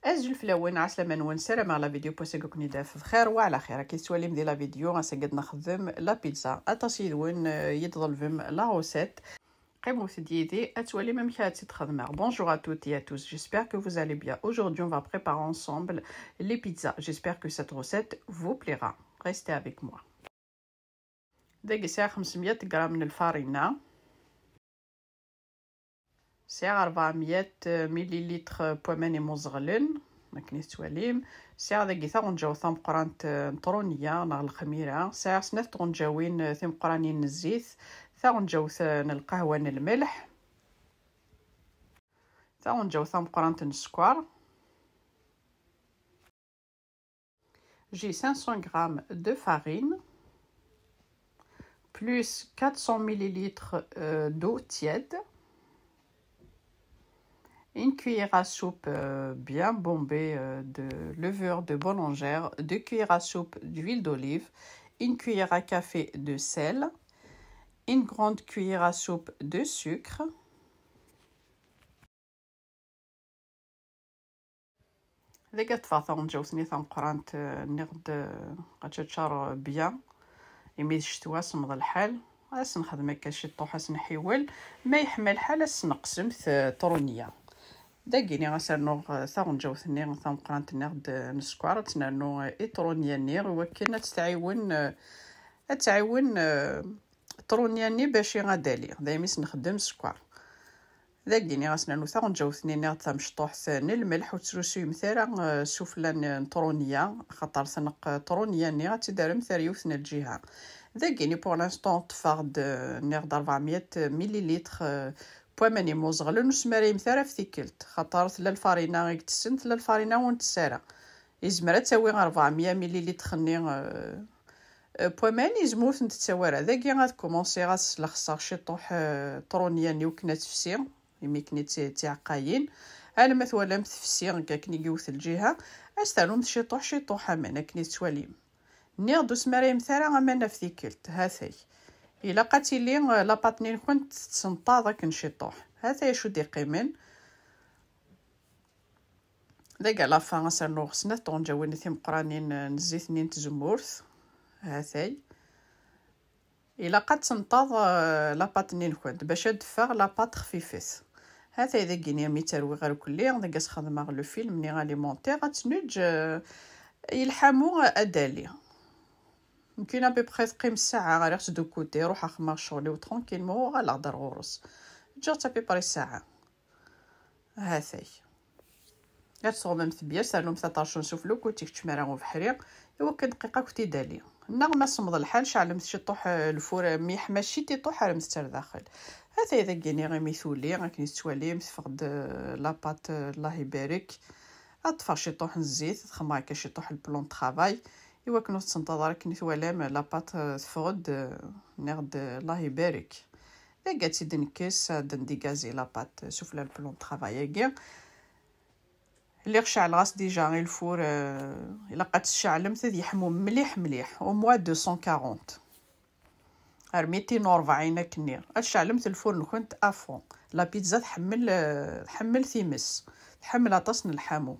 أزجل فلاوين عسلامة نون سلام على فيديو بوسيكو كوني داف بخير وعلى خير. كي سواليم ديال لا فيديو غنسقد نخدم لا بيتزا اتاسيدون يتظلفم لا روسيت قيموس ديدي اتوالي même كاتي تخدمها. Bonjour à toutes et à tous, j'espère que vous allez bien. Aujourd'hui on va préparer ensemble les pizzas. J'espère que cette recette vous plaira. Restez avec moi. داقي ساعة 500 غرام من الفارينة، ساعة 400 مليلتر بوماني مزغلن ماكنيش تواليم، ساعة داقي ثا غنجاو ثا مقرانت نطرونية ناغ الخميرة، ساعة سنات غنجاوين ثي مقرانين الزيت، ثا غنجاو ثا القهوة الملح، ثا غنجاو ثا مقرانت السكر، جي 500 غرام دو فارين plus 400 ml d'eau tiède, une cuillère à soupe bien bombée de levure de boulangère, 2 cuillères à soupe d'huile d'olive, une cuillère à café de sel, une grande cuillère à soupe de sucre, ديك تفاطا نجاو ثنيثا مقرانت نغد غتشار بيان يميز شتوا صمد الحال اس نخدم هكا شي طوح اس نحيول ما يحمل الحال اس نقسم طرونيه داكيني غنسرنو ثا غنجاو ثني ثا مقرانت نغد نسكر تنانو ايطرونيا نير وكنا تعاون طرونيا ني باش غادالي دايما نخدم السكر داكيني غنسنانو ثا غنجاو ثني نغد ثا مشطوح ثاني الملح وتسروسي مثلا سفلان طرونيا خاطر ثنق طرونيا ني غتدار مثاريو ثنا الجهه داكيني بور لانستون طفارد نغد 400 مليلتر بوماني موزغلون وسماري مثلا في ثيكلت خاطر ثلا الفارينه غيكتسن ثلا الفارينه ونتسارا يزمرا تساوي 400 مليلتر خني بوماني زموت نتساوى داكي غتكومونسي غتسلخصا شي طوح طرونيا ني وكنا تفسي يمي كني تعقاين انا مثلا متفسي كاكني يوث الجهه استانو شي طوح انا كني تواليم نيض سماري مثلا غمانا في ثيكلت هاثي الا قاتي لي لاباطنين كنت تسنطا داك نشيطوح هذا شو دي قيمن داك على فان سنو خصنا طونجاوين ثي مقرانين نزيتنين تزمورث هاثي الا قد تنطاض لاباطنين كنت باش دفا لاباط خفيفث هذا اذا كينيا ميتروي غير كلي داك خدمه لو فيلم ني غاليمونتير غتنوج يلحمو ادالي يمكن ابي بخيت قيم الساعه غير دو كوتي روح اخمر شغلي وترونكيل مو غنهضر غورس جات ابي بري ساعه هاثي غتصوم مثبيا سالو 13 نشوف لو كوتي تشمرا وبحريق ايوا كدقيقه كنتي دالي النغمه صمد الحال شعل شي طوح الفور ميح ماشي طوح على مستر داخل هذا اذا كيني غير ميثولي غنكني توالي متفقد لاباط الله يبارك اطفى شي طوح الزيت تخمر هكا شي طوح البلون طرافاي ايوا كنت تنتظر كني توالام لاباط تفقد نغد الله يبارك داكاتي دنكس دنديكازي لاباط سوفلا البلون طرافاي كاع اللي غشعل غاس ديجا غير الفور الا قد تشعل مثل يحمو مليح او موا 240 240 كنير الشعل مثل الفرن كنت افون لا بيتزا تحمل ثيمس تحمل تصن الحامو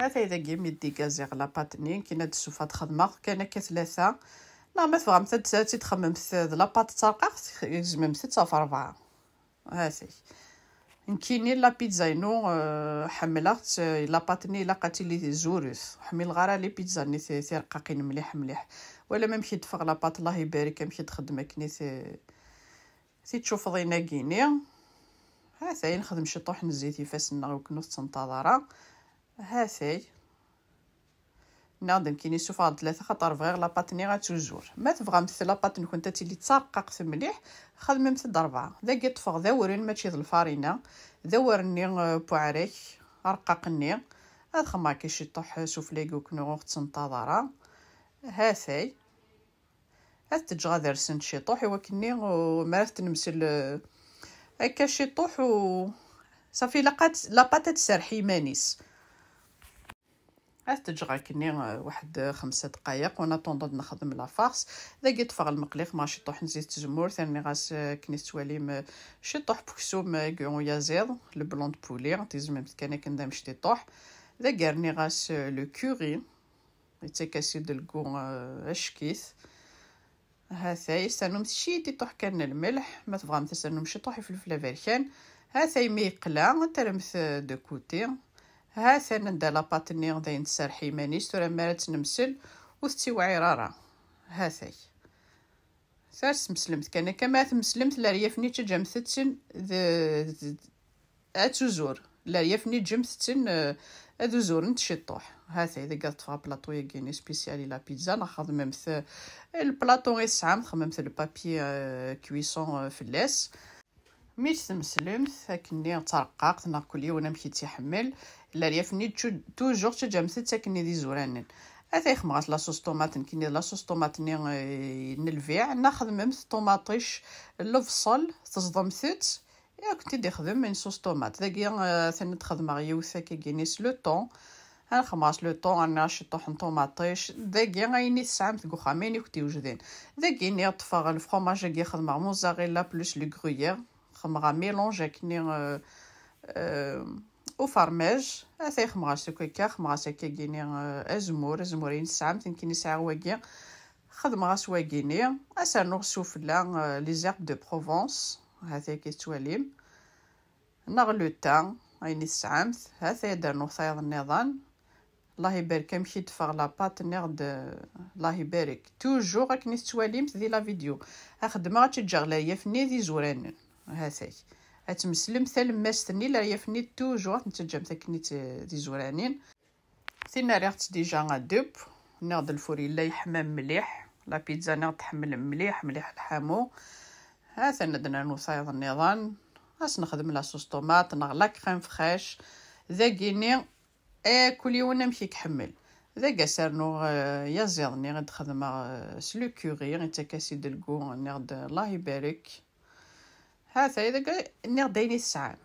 هذا اذا كيمي ديكازيغ لا باتنين كي ناد السوفات خدمه كان كثلاثه لا ما تفهم تاتي تخمم لا بات ترقق يزمم 6 في 4 هذه يمكن لا بيتزا نو حملت لا باتني لقات لي زورث حمل غرا لي بيتزا ني ثي رقاقين مليح ولا ما مشيت تفغ لا بات الله يبارك مشي تخدم كني ثي تشوف ضينا كيني هاثي نخدم شي طوح نزيت يفاسنا وكنو تنتظرا هاثي نادم كيني سوفا 3 خطر فغير لا باتني غتوزور ما تبغى مثل لا باتني كنت تيلي تسرقق مليح خدم مثل 4 داك طفغ داورين ماشي الفارينه دورني بوعريك رققني ادخل كي شي طوح سوفليك وكنو تنتظرا هاثي تجغى درسن شي طوح وكني مرات نمسل هكا شي طوح و صافي لقات لاباط تسرحي مانيس تجغى كني واحد 5 دقائق وانا طوندد نخدم لا فارس داكي طفغ المقليق مع شي طوح نزيد تزمور ثاني غاس كني تواليم شي طوح بكسوم كون يازير البلون بولي تيزم كان كندام شتي طوح ذا قرني غاس لو كوري يتكاسي دلقو اشكيث هاثا يستنم شيتي طوح كان الملح ما تبغى تستنم شي طوحي فلفل افريكان هاثا يميقلا ترمث دو كوتي هاثا ندا لاباطني غدا نتسرحي مانيش ترى مارات نمسل وتتوعي رارا هاثاي ثالث مسلمت كان كما تمسلمت لا ريفني تجمثتن اتوزور لا ريفني جمثتن ادو زور نتشطوح هاثا اذا قالت فا بلاطو يجيني سبيسيالي لا بيتزا ناخذ ممث البلاطو غير ساعه خممت البابي كويسون فلاس ميش تمسلمت هاكني ترققت ناكل يوم مشيت تيحمل لا ريفني توجور تجمثت ساكني دي زورانن هذا يخمغات لاصوص طوماط كيني لاصوص طوماط نلفيع ناخذ ممث طوماطيش البصل تصدمثت يا كنت دي خدم من صوص طوماط داكيا ثاني تخدم غيوثا كينيس لو طون انا خماس لو طون انا شطوح طوماطيش داكيا غيني ساعمت كوخامين كنت يوجدين داكيني طفا الفرomاج كي خدم موزاريلا بلوس لو غرويير خمغا ميلونج كني او فرماج هذا يخمغا سكوكا خمغا سكاكيني ازمورين ساعمت كيني ساعه واكيا خدم غاس واكيني اسانو سوفلا لي زيرب دو بروفونس هذا كيتواليم نغلو تان عيني ساعمت هذا يدار نوصايض النظام الله يبارك مشي تفغ لاباط نغد الله يبارك توجور راكني تواليمت دي لا فيديو اخدم غاتجغلايا فني دي زوران هاثاي اتمسلم ثلماستني لا يفني توجور نتجم تكني دي زورانين ثينا ريحت ديجا غادوب نغد الفوري لا يحمام مليح لا بيتزا نغد تحمل مليح الحامو هذا ندنا نوصايض النظام هاس نخدم لاصوص طوماط نغلا كريم فريش ذاكيني كل يوم نمشي كحمل ذا قاسرنو يزيضني غد خدمة سلو كوري غير تكاسي دلقو نغد الله يبارك هذا إذا نغد دايني الساعة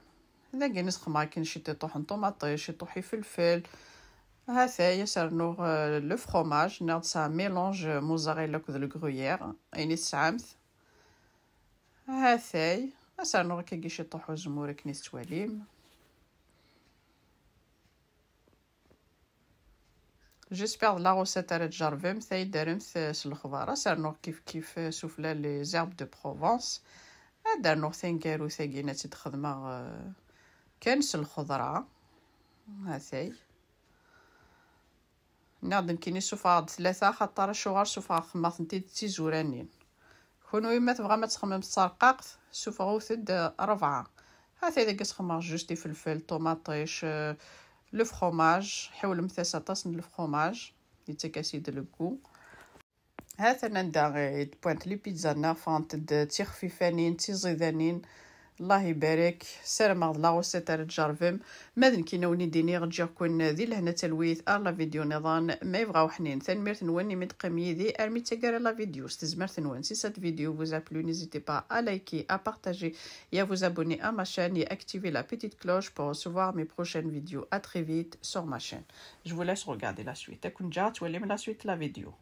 ذا قينيس خما كاين شي طوحن طوماطيش شي طوحي فلفل هذا يسرنو لو فرomاج نغد سا ميلونج موزاريلا كود لو غرويير عيني الساعمت هذا يسرنو غا كي شي طوحو زمور كنيس تواليم جيسبر لا روسيت راه تجربم ثاي دارمت الخضره سرنو كيف سوفلا لي زيرب دو بروفونس دارنو ثانكارو ثاقينا تخدمه كنس الخضره هاثاي ناضن كيني سوفا 3 خاطر شوغار سوفا خماط نتي تيزورانين كونو اما تبغى ما تخمم تسرقاق سوفا غوثد 4 هاثاي اذا كتخمر جوج فلفل طوماطيش لو فرomاج حول مثاثه طاسن لو فرomاج يتكاسي دلكو هذا نندا بوينت لي بيتزا نافانت تي خفيفانين تي زيدانين الله يبارك سلام على لا روسيت تجربم مادن كينوني ديني رجع كون ذي لهنا تلويث لا فيديو نظام ما يبغاو حنين ثاني نوني من قمي ذي ارمي تقرا لا فيديو استزمر ثنوان سي سات فيديو vous a plu n'hésitez pas à liker à partager et à vous abonner à ma chaîne et activer la petite cloche pour recevoir mes prochaines vidéos. À très vite sur ma chaîne. Je vous laisse regarder la suite. Akunja tu la suite la vidéo.